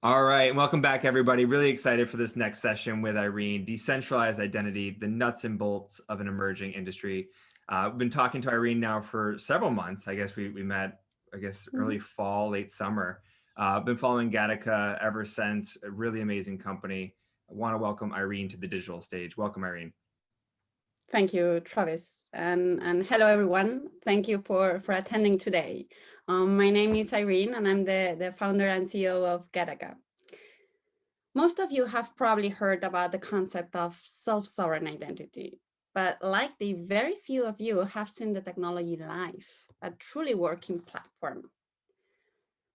All right, welcome back, everybody. Really excited for this next session with Irene, Decentralized Identity, the nuts and bolts of an emerging industry. We've been talking to Irene now for several months. I guess we met, early fall, late summer. Been following Gataca ever since, a really amazing company. I want to welcome Irene to the digital stage. Welcome, Irene. Thank you, Travis, and hello, everyone. Thank you for attending today. My name is Irene, and I'm the founder and CEO of Gataca. Most of you have probably heard about the concept of self-sovereign identity, but likely very few of you have seen the technology live, a truly working platform.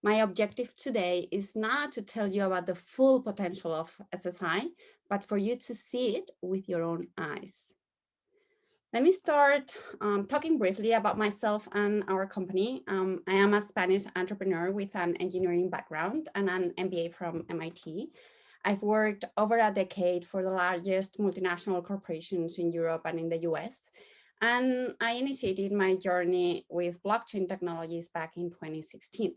My objective today is not to tell you about the full potential of SSI, but for you to see it with your own eyes. Let me start talking briefly about myself and our company. I am a Spanish entrepreneur with an engineering background and an MBA from MIT. I've worked over a decade for the largest multinational corporations in Europe and in the US. And I initiated my journey with blockchain technologies back in 2016.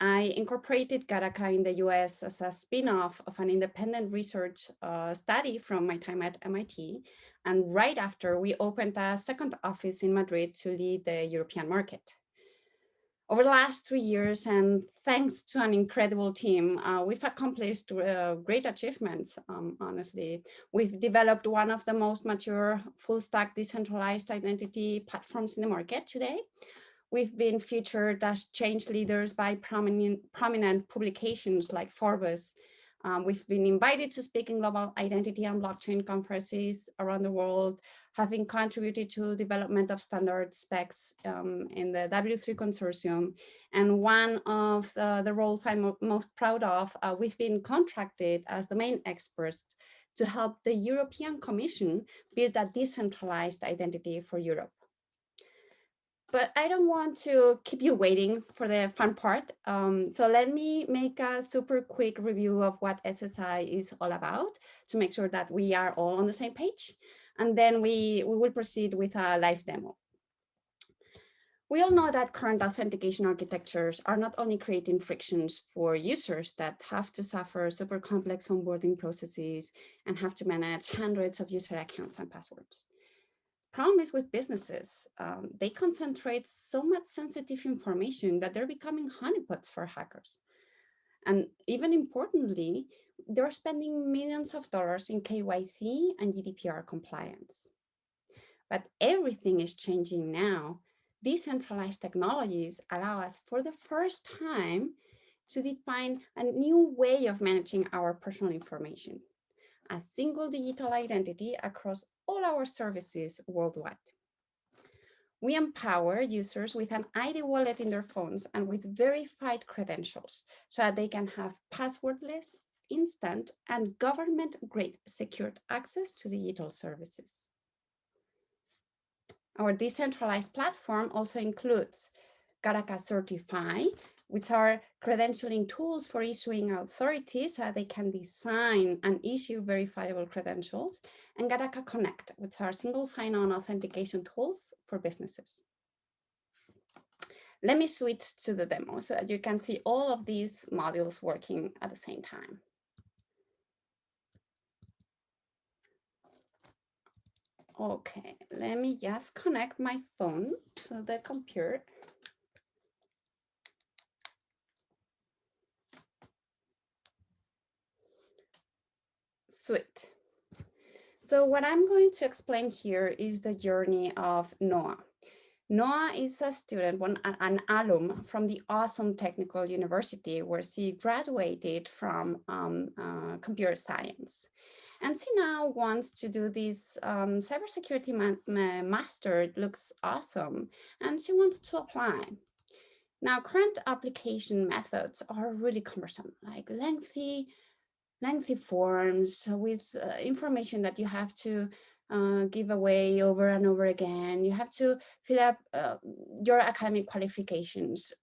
I incorporated Gataca in the US as a spin-off of an independent research study from my time at MIT. And right after, we opened a second office in Madrid to lead the European market. Over the last 3 years, and thanks to an incredible team, we've accomplished great achievements, honestly. We've developed one of the most mature full-stack decentralized identity platforms in the market today. We've been featured as change leaders by prominent publications like Forbes. We've been invited to speak in global identity and blockchain conferences around the world, having contributed to development of standard specs in the W3 consortium. And one of the roles I'm most proud of, we've been contracted as the main experts to help the European Commission build a decentralized identity for Europe. But I don't want to keep you waiting for the fun part. So let me make a super quick review of what SSI is all about to make sure that we are all on the same page. And then we will proceed with a live demo. We all know that current authentication architectures are not only creating frictions for users that have to suffer super complex onboarding processes and have to manage hundreds of user accounts and passwords. Problem is with businesses, they concentrate so much sensitive information that they're becoming honeypots for hackers. And even importantly, they're spending millions of dollars in KYC and GDPR compliance. But everything is changing now. Decentralized technologies allow us for the first time to define a new way of managing our personal information. A single digital identity across all our services worldwide. We empower users with an ID wallet in their phones and with verified credentials so that they can have passwordless, instant, and government-grade secured access to digital services. Our decentralized platform also includes Gataca Certify, which are credentialing tools for issuing authorities so they can design and issue verifiable credentials, and Gataca Connect, which are single sign-on authentication tools for businesses. Let me switch to the demo so that you can see all of these modules working at the same time. Okay, let me just connect my phone to the computer. Sweet. So what I'm going to explain here is the journey of Noah. Noah is a student, an alum from the awesome technical university where she graduated from computer science. And she now wants to do this cybersecurity master. It looks awesome. And she wants to apply. Now, current application methods are really cumbersome, like lengthy forms with information that you have to give away over and over again. You have to fill up your academic qualifications.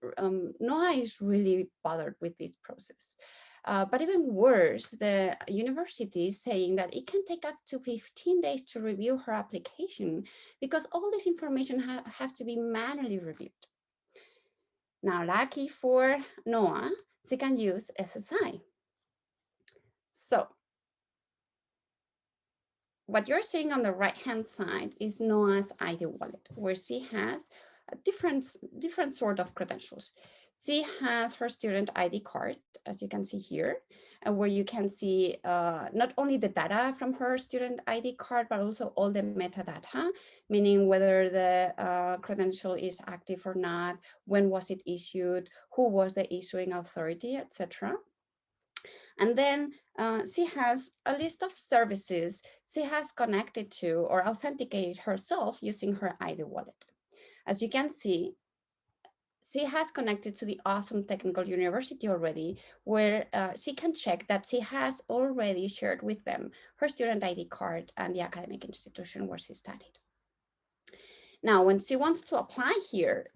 Noah is really bothered with this process. But even worse, the university is saying that it can take up to 15 days to review her application because all this information have to be manually reviewed. Now, lucky for Noah, she can use SSI. So what you're seeing on the right-hand side is Noah's ID wallet, where she has a different sort of credentials. She has her student ID card, as you can see here, and where you can see not only the data from her student ID card, but also all the metadata, meaning whether the credential is active or not, when was it issued, who was the issuing authority, etc. And then she has a list of services she has connected to or authenticated herself using her ID wallet. As you can see, she has connected to the awesome technical university already, where she can check that she has already shared with them her student ID card and the academic institution where she studied. Now, when she wants to apply here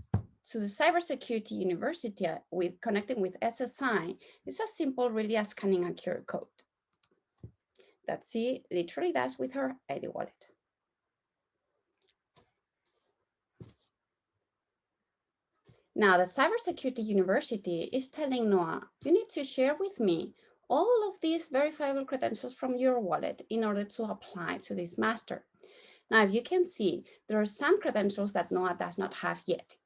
to the cybersecurity university with connecting with SSI, it's as simple really as scanning a QR code that she literally does with her ID wallet. Now the cybersecurity university is telling Noah, you need to share with me all of these verifiable credentials from your wallet in order to apply to this master. Now, if you can see, there are some credentials that Noah does not have yet.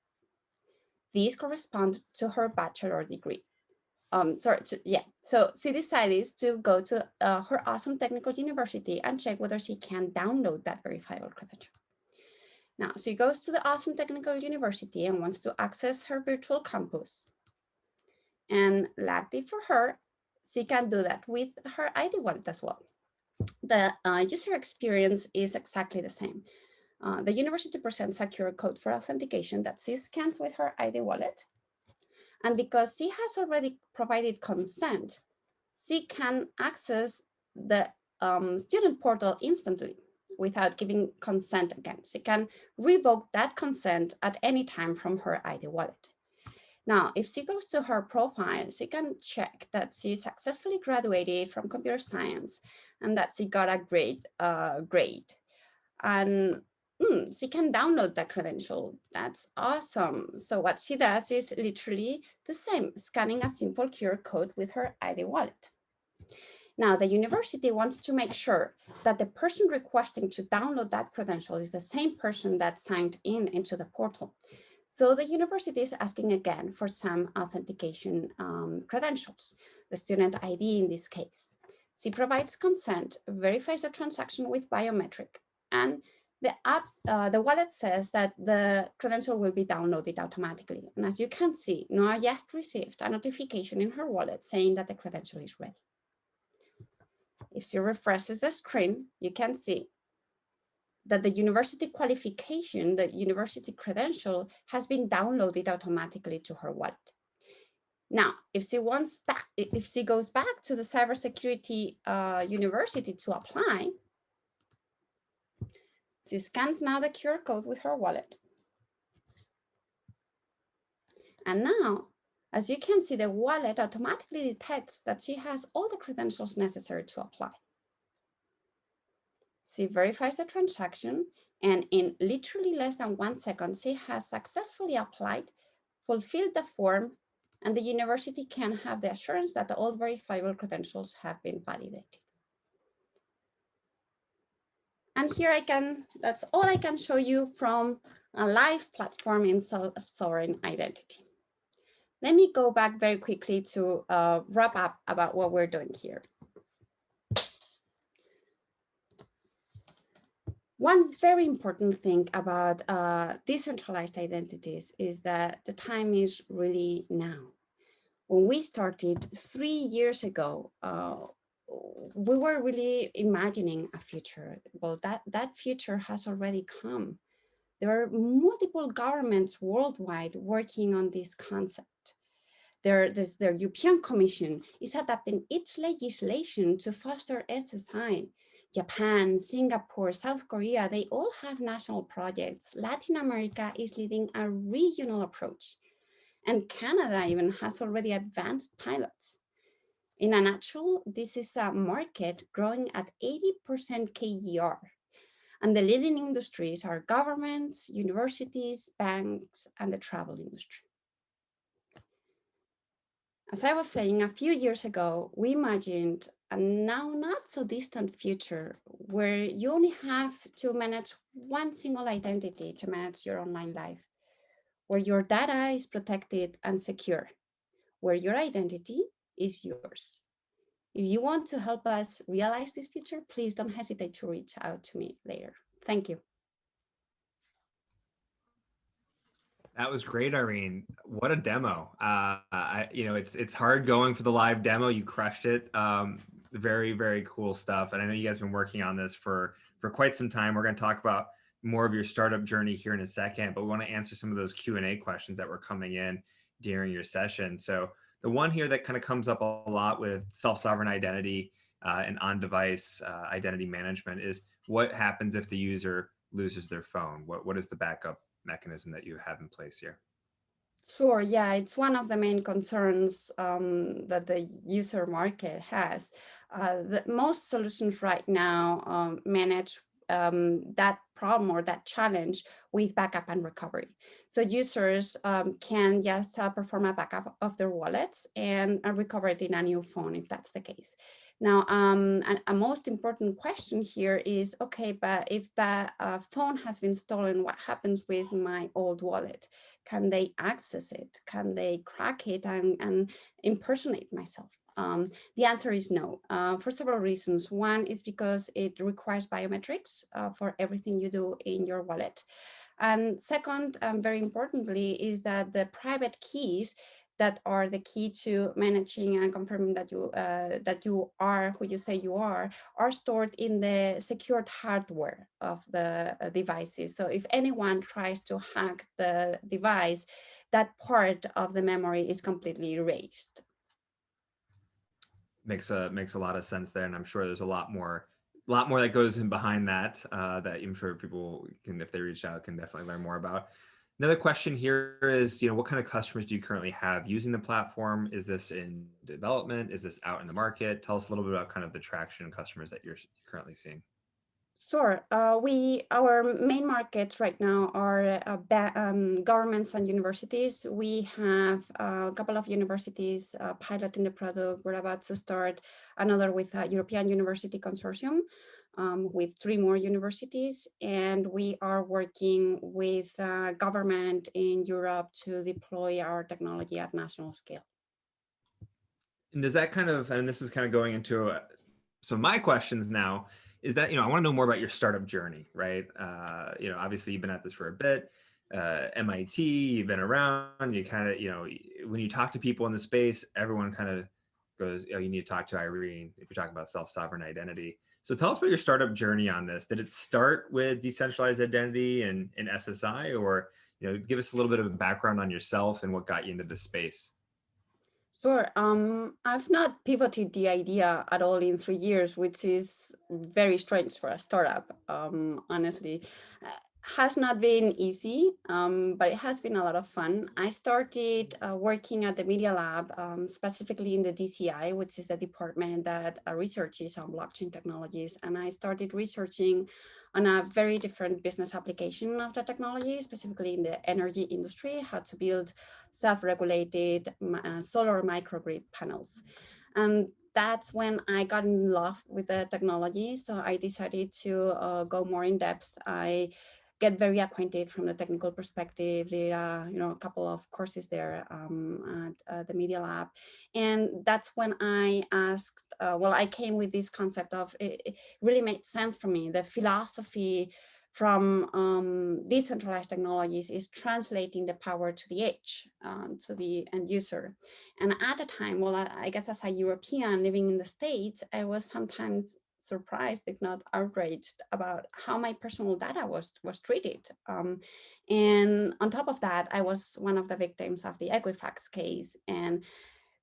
These correspond to her bachelor degree. So she decided to go to her awesome technical university and check whether she can download that verifiable credential. Now, she goes to the awesome technical university and wants to access her virtual campus. And luckily for her, she can do that with her ID wallet as well. The user experience is exactly the same. The university presents a QR code for authentication that she scans with her ID wallet. And because she has already provided consent, she can access the student portal instantly without giving consent again. She can revoke that consent at any time from her ID wallet. Now, if she goes to her profile, she can check that she successfully graduated from computer science and that she got a great grade. And she can download that credential. That's awesome. So what she does is literally the same, scanning a simple QR code with her ID wallet. Now, the university wants to make sure that the person requesting to download that credential is the same person that signed into the portal. So the university is asking again for some authentication credentials, the student ID in this case. She provides consent, verifies the transaction with biometric, and the wallet says that the credential will be downloaded automatically. And as you can see, Noah just received a notification in her wallet saying that the credential is ready. If she refreshes the screen, you can see that the university qualification, the university credential, has been downloaded automatically to her wallet. Now, if she goes back to the cybersecurity university to apply, she scans now the QR code with her wallet. And now, as you can see, the wallet automatically detects that she has all the credentials necessary to apply. She verifies the transaction, and in literally less than 1 second, she has successfully applied, fulfilled the form, and the university can have the assurance that all verifiable credentials have been validated. And here that's all I can show you from a live platform in self-sovereign identity. Let me go back very quickly to wrap up about what we're doing here. One very important thing about decentralized identities is that the time is really now. When we started 3 years ago, we were really imagining a future. Well, that future has already come. There are multiple governments worldwide working on this concept. The European Commission is adapting its legislation to foster SSI. Japan, Singapore, South Korea, they all have national projects. Latin America is leading a regional approach. And Canada even has already advanced pilots. In a nutshell, this is a market growing at 80% CAGR. And the leading industries are governments, universities, banks, and the travel industry. As I was saying, a few years ago, we imagined a now not so distant future where you only have to manage one single identity to manage your online life, where your data is protected and secure, where your identity is yours. If you want to help us realize this future, please don't hesitate to reach out to me later. Thank you. That was great, Irene. What a demo. It's hard going for the live demo. You crushed it. Very, very cool stuff. And I know you guys have been working on this for quite some time. We're going to talk about more of your startup journey here in a second, but we want to answer some of those Q&A questions that were coming in during your session. So the one here that kind of comes up a lot with self-sovereign identity and on-device identity management is what happens if the user loses their phone? What is the backup mechanism that you have in place here? Sure, yeah, it's one of the main concerns that the user market has. Most solutions right now manage that problem or that challenge with backup and recovery. So users can just perform a backup of their wallets and recover it in a new phone if that's the case. Now, a most important question here is, okay, but if the phone has been stolen, what happens with my old wallet? Can they access it? Can they crack it and impersonate myself? The answer is no, for several reasons. One is because it requires biometrics for everything you do in your wallet. And second, very importantly, is that the private keys that are the key to managing and confirming that you are who you say you are stored in the secured hardware of the devices. So if anyone tries to hack the device, that part of the memory is completely erased. Makes a lot of sense there, and I'm sure there's a lot more that goes in behind that that I'm sure people can, if they reach out, can definitely learn more about. Another question here is, what kind of customers do you currently have using the platform? Is this in development? Is this out in the market? Tell us a little bit about kind of the traction and customers that you're currently seeing. Sure. Our main markets right now are governments and universities. We have a couple of universities piloting the product. We're about to start another with a European University Consortium with 3 more universities. And we are working with government in Europe to deploy our technology at national scale. And does that kind of, and this is kind of going into so my questions now is that, I want to know more about your startup journey, right? Obviously you've been at this for a bit, MIT, you've been around, you kind of, when you talk to people in the space, everyone kind of goes, oh, you need to talk to Irene if you're talking about self-sovereign identity. So tell us about your startup journey on this. Did it start with decentralized identity and SSI, or, give us a little bit of a background on yourself and what got you into this space? Sure. I've not pivoted the idea at all in 3 years, which is very strange for a startup, honestly. Has not been easy, but it has been a lot of fun. I started working at the Media Lab, specifically in the DCI, which is the department that researches on blockchain technologies. And I started researching on a very different business application of the technology, specifically in the energy industry, how to build self-regulated solar microgrid panels. And that's when I got in love with the technology. So I decided to go more in depth. I get very acquainted from the technical perspective. Did a couple of courses there at the Media Lab, and that's when I asked. I came with this concept of it really made sense for me. The philosophy from decentralized technologies is translating the power to the edge, to the end user. And at the time, I guess as a European living in the States, I was sometimes surprised, if not outraged, about how my personal data was treated. And on top of that, I was one of the victims of the Equifax case. And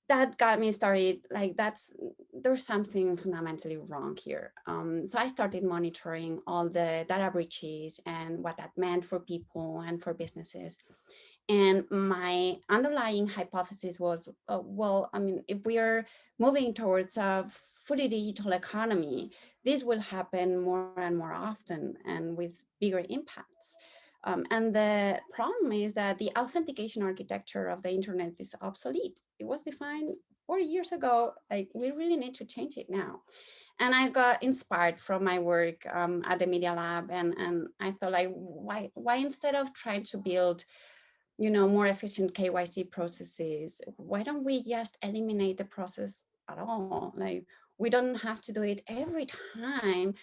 that got me started, there's something fundamentally wrong here. So I started monitoring all the data breaches and what that meant for people and for businesses. And my underlying hypothesis was, if we are moving towards a fully digital economy, this will happen more and more often and with bigger impacts. And the problem is that the authentication architecture of the internet is obsolete. It was defined 40 years ago. Like, we really need to change it now. And I got inspired from my work at the Media Lab, and I thought, like, why instead of trying to build, more efficient KYC processes, why don't we just eliminate the process at all? Like, we don't have to do it every time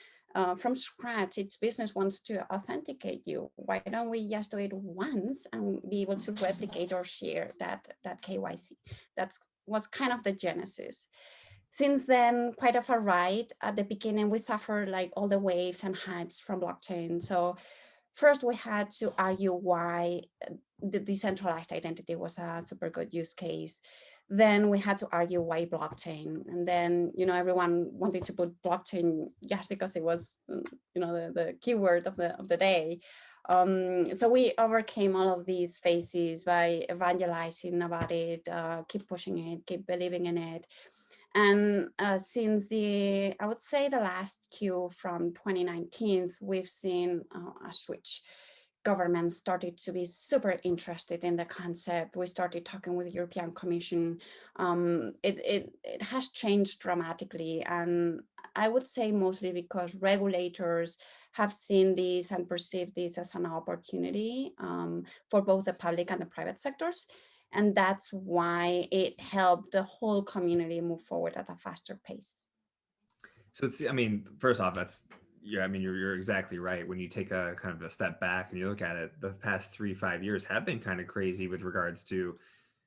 from scratch. Each business wants to authenticate you. Why don't we just do it once and be able to replicate or share that KYC? That was kind of the genesis. Since then, quite of a ride. At the beginning, we suffered like all the waves and hypes from blockchain. So first, we had to argue why the decentralized identity was a super good use case. Then we had to argue why blockchain, and then everyone wanted to put blockchain just because it was the keyword of the day. So we overcame all of these phases by evangelizing about it, keep pushing it, keep believing in it. And since I would say the last Q from 2019, we've seen a switch. Governments started to be super interested in the concept. We started talking with the European Commission. It has changed dramatically. And I would say mostly because regulators have seen this and perceived this as an opportunity for both the public and the private sectors. And that's why it helped the whole community move forward at a faster pace. So I mean, first off, you're exactly right. When you take a kind of a step back and you look at it, the past 3-5 years have been kind of crazy with regards to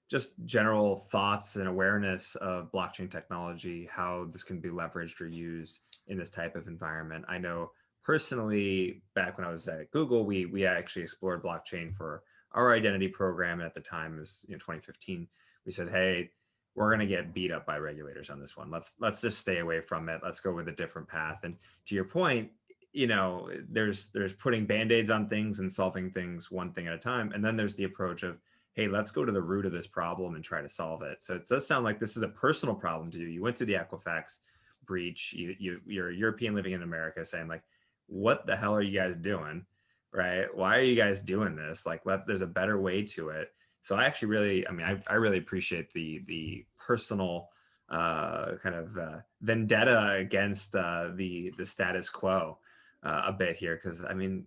just general thoughts and awareness of blockchain technology, how this can be leveraged or used in this type of environment. I know personally, back when I was at Google, we actually explored blockchain for our identity program. And at the time, it was 2015. We said, hey, we're going to get beat up by regulators on this one. Let's just stay away from it. Let's go with a different path. And to your point, there's putting band-aids on things and solving things one thing at a time. And then there's the approach of, hey, let's go to the root of this problem and try to solve it. So it does sound like this is a personal problem to you. You went through the Equifax breach. You're a European living in America saying, like, what the hell are you guys doing? Right? Why are you guys doing this? Like, there's a better way to it. So I actually really, I really appreciate the personal kind of vendetta against the status quo a bit here, because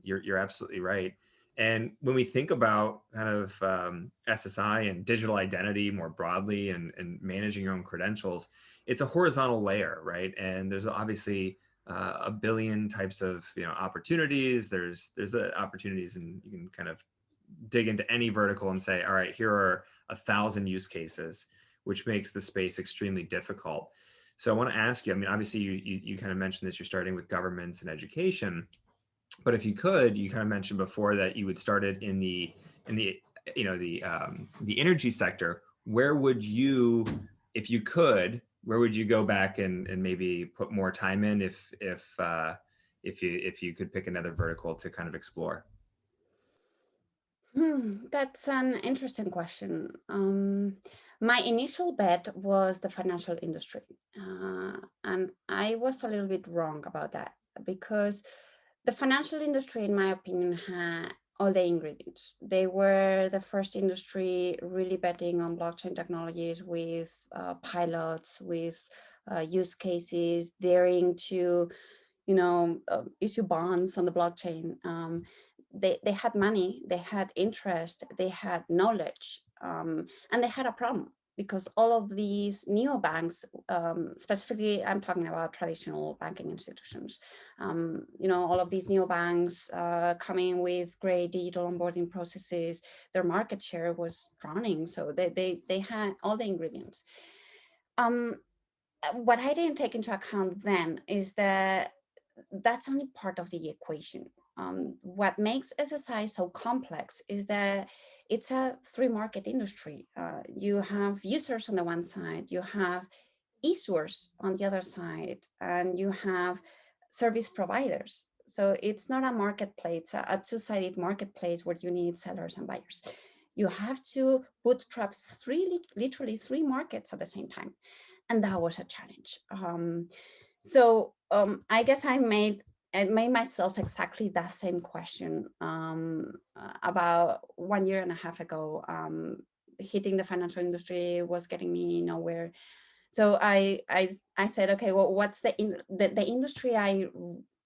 you're absolutely right. And when we think about kind of SSI and digital identity more broadly and managing your own credentials, it's a horizontal layer, right? And there's obviously a billion types of opportunities. There's opportunities, and you can kind of dig into any vertical and say, all right, here are 1,000 use cases, which makes the space extremely difficult. So I want to ask you, obviously you kind of mentioned this, you're starting with governments and education, but if you could, you kind of mentioned before that you would start it in the energy sector. Where would you, if you could, where would you go back and maybe put more time in if you could pick another vertical to kind of explore? That's an interesting question. My initial bet was the financial industry. And I was a little bit wrong about that, because the financial industry, in my opinion, had all the ingredients. They were the first industry really betting on blockchain technologies with pilots, with use cases, daring to, issue bonds on the blockchain. They had money, they had interest, they had knowledge, and they had a problem, because all of these neobanks, specifically, I'm talking about traditional banking institutions, all of these neobanks coming with great digital onboarding processes, their market share was drowning. So they had all the ingredients. What I didn't take into account then is that that's only part of the equation. What makes SSI so complex is that it's a three market industry. You have users on the one side, you have issuers on the other side, and you have service providers. So it's not a marketplace, a two-sided marketplace where you need sellers and buyers. You have to bootstrap literally three markets at the same time. And that was a challenge. I guess I made made myself exactly that same question about 1 year and a half ago. Hitting the financial industry was getting me nowhere. So I said, okay, well, what's the industry I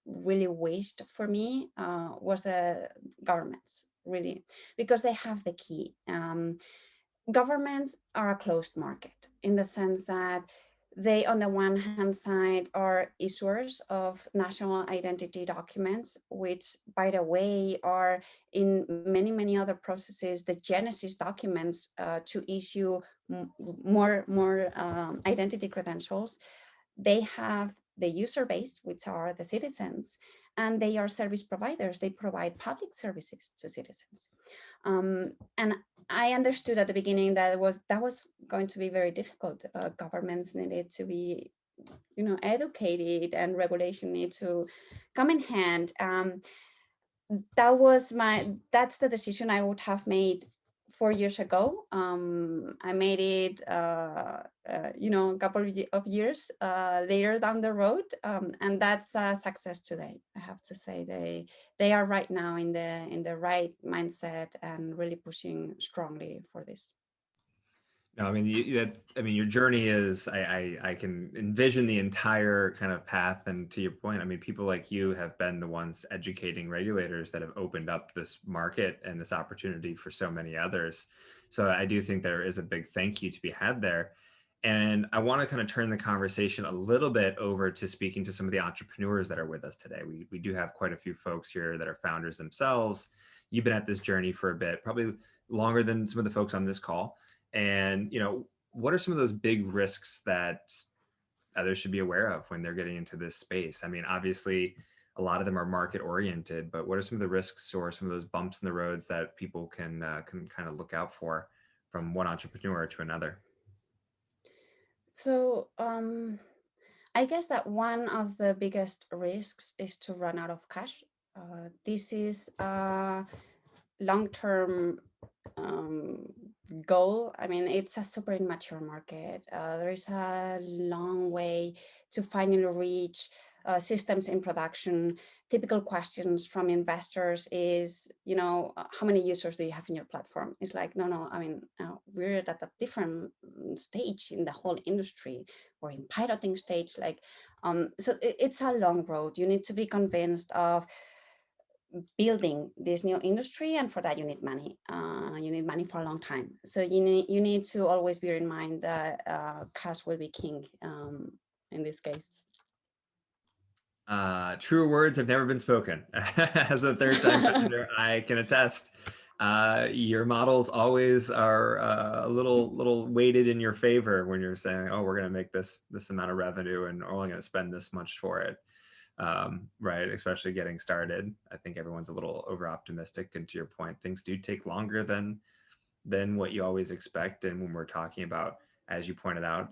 really wished for me was the governments, really, because they have the key. Governments are a closed market in the sense that they, on the one hand side, are issuers of national identity documents, which, by the way, are in many other processes the genesis documents to issue more identity credentials. They have the user base, which are the citizens, and they are service providers. They provide public services to citizens. And I understood at the beginning that was going to be very difficult. Governments needed to be, educated, and regulation need to come in hand. That's the decision I would have made 4 years ago. I made it, a couple of years later down the road, and that's a success today. I have to say they are right now in the right mindset and really pushing strongly for this. No, I mean, your journey is, I can envision the entire kind of path. And to your point, I mean, people like you have been the ones educating regulators that have opened up this market and this opportunity for so many others. So I do think there is a big thank you to be had there. And I want to kind of turn the conversation a little bit over to speaking to some of the entrepreneurs that are with us today. We do have quite a few folks here that are founders themselves. You've been at this journey for a bit, probably longer than some of the folks on this call. And, what are some of those big risks that others should be aware of when they're getting into this space? I mean, obviously, a lot of them are market oriented, but what are some of the risks or some of those bumps in the roads that people can kind of look out for from one entrepreneur to another? So I guess that one of the biggest risks is to run out of cash. This is a long-term goal. I mean, it's a super immature market. There is a long way to finally reach systems in production. Typical questions from investors is, how many users do you have in your platform? It's like, no, I mean, we're at a different stage in the whole industry. We're in piloting stage. So it's a long road. You need to be convinced of building this new industry, and for that you need money. You need money for a long time, so you need to always bear in mind that cash will be king in this case. Truer words have never been spoken. As a third-time founder, I can attest. Your models always are a little weighted in your favor when you're saying, "Oh, we're going to make this amount of revenue, and we're only going to spend this much for it." Right? Especially getting started, I think everyone's a little over optimistic. And to your point, things do take longer than what you always expect. And when we're talking about, as you pointed out,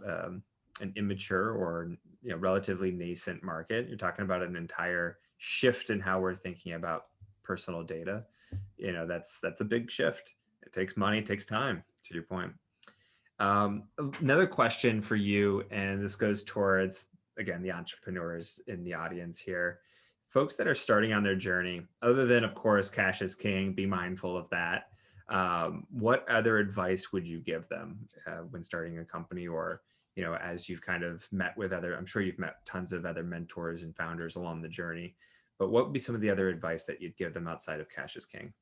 an immature or relatively nascent market, you're talking about an entire shift in how we're thinking about personal data. That's a big shift. It takes money, it takes time, to your point. Another question for you, and this goes towards, again, the entrepreneurs in the audience here, folks that are starting on their journey. Other than, of course, cash is king, be mindful of that. What other advice would you give them when starting a company, or as you've kind of met with I'm sure you've met tons of other mentors and founders along the journey, but what would be some of the other advice that you'd give them outside of cash is king?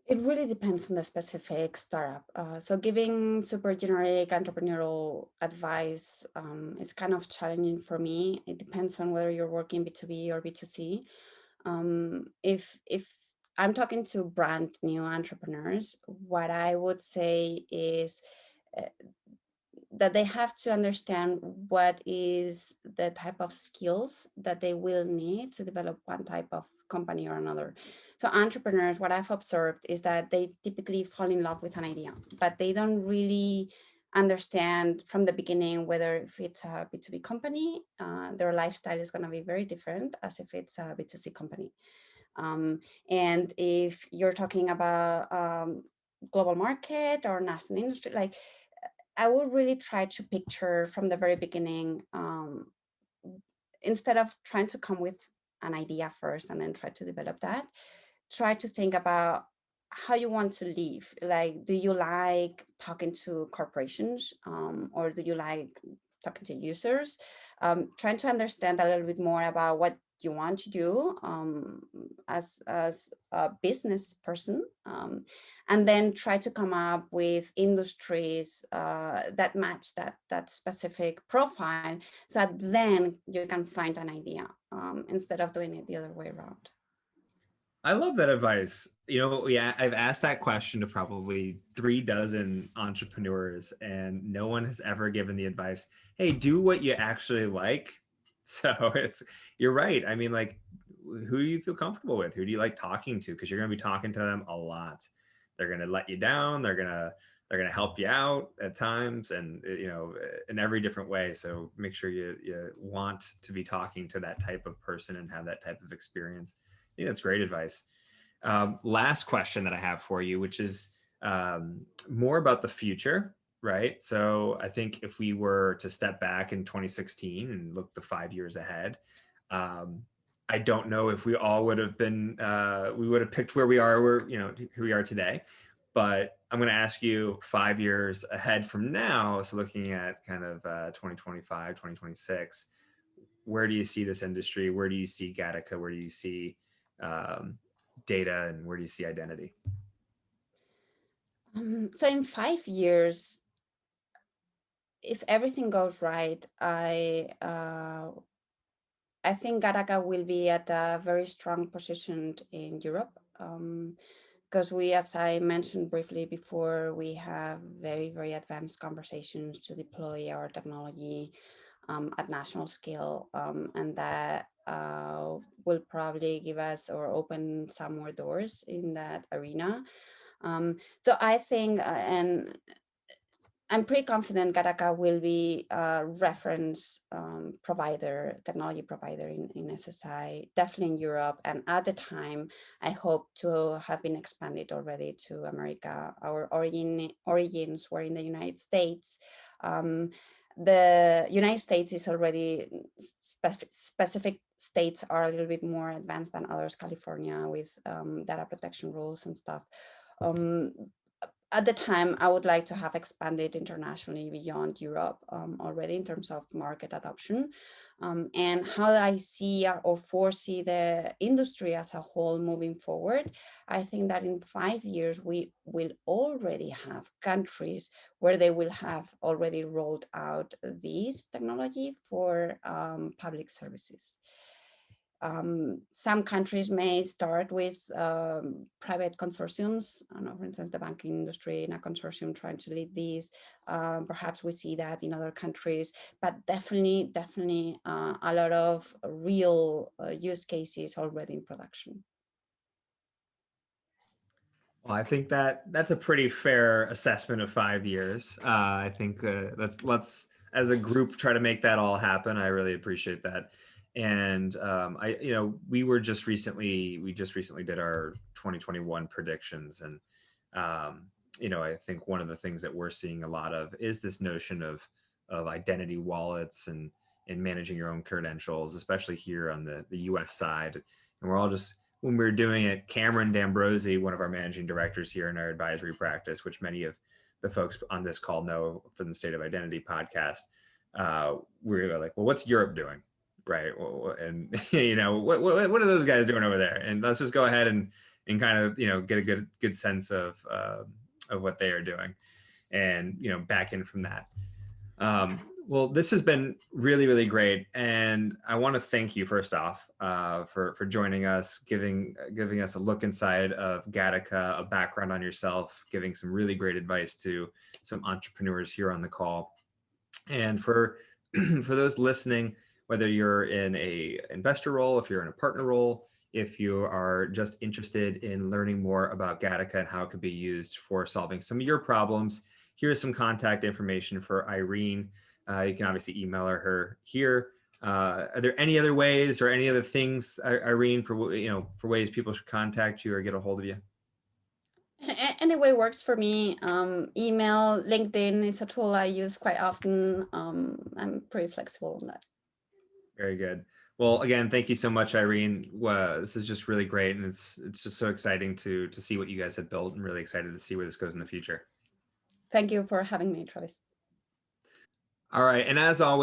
It really depends on the specific startup. So giving super generic entrepreneurial advice is kind of challenging for me. It depends on whether you're working B2B or B2C. If I'm talking to brand new entrepreneurs, what I would say is uh, that they have to understand what is the type of skills that they will need to develop one type of company or another. So entrepreneurs, what I've observed is that they typically fall in love with an idea, but they don't really understand from the beginning whether if it's a B2B company, their lifestyle is going to be very different as if it's a B2C company. And if you're talking about global market or national industry, I would really try to picture from the very beginning instead of trying to come with an idea first and then try to develop that, try to think about how you want to live. Like, do you like talking to corporations, or do you like talking to users? Trying to understand a little bit more about what you want to do, as a business person, and then try to come up with industries that match that specific profile, so that then you can find an idea, instead of doing it the other way around. I love that advice. Yeah, I've asked that question to probably 3 dozen entrepreneurs, and no one has ever given the advice, hey, do what you actually like. So you're right. I mean, like, who do you feel comfortable with? Who do you like talking to? Because you're going to be talking to them a lot. They're going to let you down. They're going to help you out at times, and in every different way. So make sure you want to be talking to that type of person and have that type of experience. I think that's great advice. Last question that I have for you, which is more about the future, right? So I think if we were to step back in 2016 and look the 5 years ahead, I don't know if we all would have been, we would have picked where we are, who we are today. But I'm going to ask you 5 years ahead from now. So looking at kind of 2025, 2026, where do you see this industry? Where do you see Gataca? Where do you see data, and where do you see identity? So in 5 years, if everything goes right, I think Gataca will be at a very strong position in Europe, because we, as I mentioned briefly before, we have very, very advanced conversations to deploy our technology at national scale, and that will probably give us or open some more doors in that arena. So I think, and I'm pretty confident Gataca will be a reference technology provider in SSI, definitely in Europe. And at the time, I hope to have been expanded already to America. Our origins were in the United States. The United States is already, specific states are a little bit more advanced than others, California with data protection rules and stuff. At the time, I would like to have expanded internationally beyond Europe already in terms of market adoption, and how I see or foresee the industry as a whole moving forward. I think that in 5 years, we will already have countries where they will have already rolled out this technology for public services. Some countries may start with private consortiums. I don't know, for instance, the banking industry in a consortium trying to lead these. Perhaps we see that in other countries, but definitely a lot of real use cases already in production. Well, I think that's a pretty fair assessment of 5 years. I think let's as a group try to make that all happen. I really appreciate that. And we just recently did our 2021 predictions, and I think one of the things that we're seeing a lot of is this notion of identity wallets and managing your own credentials, especially here on the US side. And we're all just, when we were doing it, Cameron D'Ambrosi, one of our managing directors here in our advisory practice, which many of the folks on this call know from the State of Identity podcast, we were like, well, what's Europe doing? Right. And, what are those guys doing over there? And let's just go ahead and kind of, get a good sense of what they are doing, and, back in from that. Well, this has been really, really great. And I want to thank you first off for joining us, giving us a look inside of Gataca, a background on yourself, giving some really great advice to some entrepreneurs here on the call. And for those listening, whether you're in a investor role, if you're in a partner role, if you are just interested in learning more about Gataca and how it could be used for solving some of your problems, here's some contact information for Irene. You can obviously email her here. Are there any other ways or any other things, Irene, for ways people should contact you or get a hold of you? Anyway works for me. Email, LinkedIn is a tool I use quite often. I'm pretty flexible on that. Very good. Well, again, thank you so much, Irene. This is just really great, and it's just so exciting to see what you guys have built, and really excited to see where this goes in the future. Thank you for having me, Travis. All right, and as always.